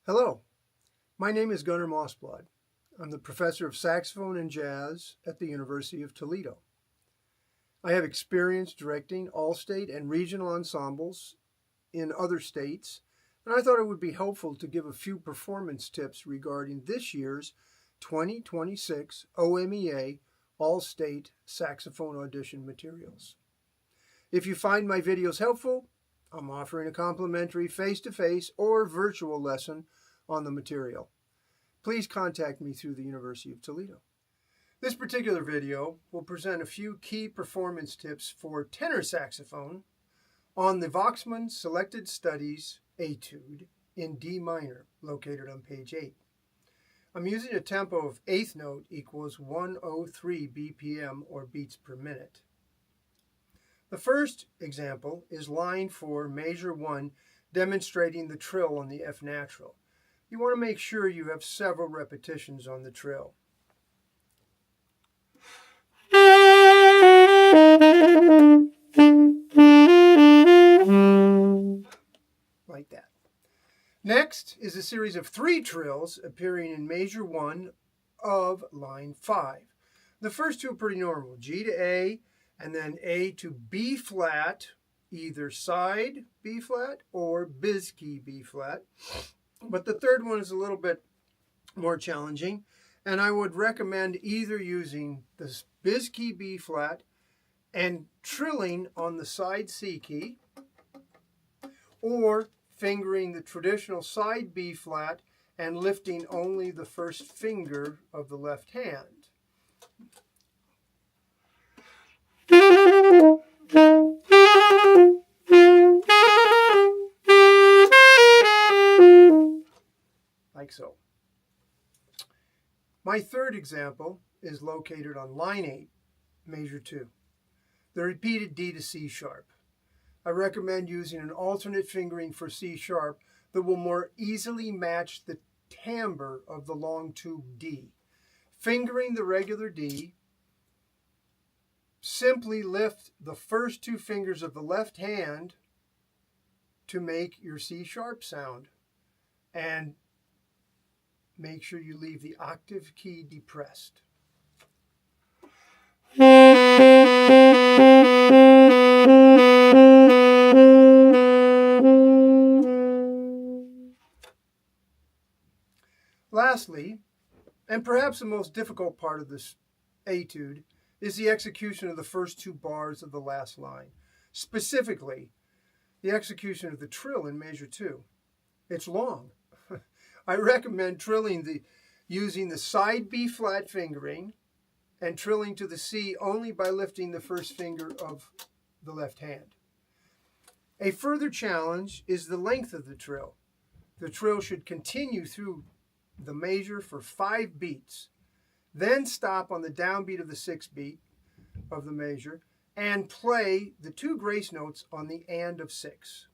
Hello, my name is Gunnar Mossblad. I'm the professor of saxophone and jazz at the University of Toledo. I have experience directing all-state and regional ensembles in other states, and I thought it would be helpful to give a few performance tips regarding this year's 2026 OMEA All-State Saxophone Audition materials. If you find my videos helpful, I'm offering a complimentary face-to-face or virtual lesson on the material. Please contact me through the University of Toledo. This particular video will present a few key performance tips for tenor saxophone on the Voxman Selected Studies Etude in D minor, located on page 8. I'm using a tempo of eighth note equals 103 BPM or beats per minute. The first example is line 4, measure 1, demonstrating the trill on the F natural. You want to make sure you have several repetitions on the trill. Like that. Next is a series of 3 trills appearing in measure 1 of line 5. The first two are pretty normal, G to A, and then A to B flat, either side B flat or biz key B flat. But the third one is a little bit more challenging, and I would recommend either using the biz key B flat and trilling on the side C key, or fingering the traditional side B flat and lifting only the first finger of the left hand. Like so. My third example is located on line 8, measure 2, the repeated D to C sharp. I recommend using an alternate fingering for C sharp that will more easily match the timbre of the long tube D. Fingering the regular D, simply lift the first 2 fingers of the left hand to make your C sharp sound, and make sure you leave the octave key depressed. Lastly, and perhaps the most difficult part of this etude, is the execution of the first 2 bars of the last line. Specifically, the execution of the trill in measure 2. It's long. I recommend using the side B flat fingering and trilling to the C only by lifting the first finger of the left hand. A further challenge is the length of the trill. The trill should continue through the measure for 5 beats, then stop on the downbeat of the 6th beat of the measure and play the 2 grace notes on the and of 6.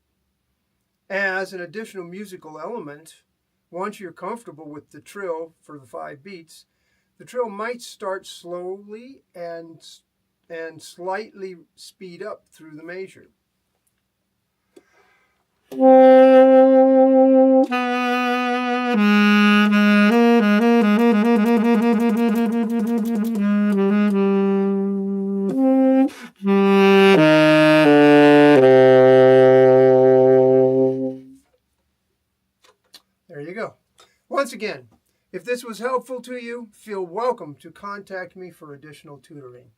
As an additional musical element, once you're comfortable with the trill for the 5 beats, the trill might start slowly and slightly speed up through the measure. There you go. Once again, if this was helpful to you, feel welcome to contact me for additional tutoring.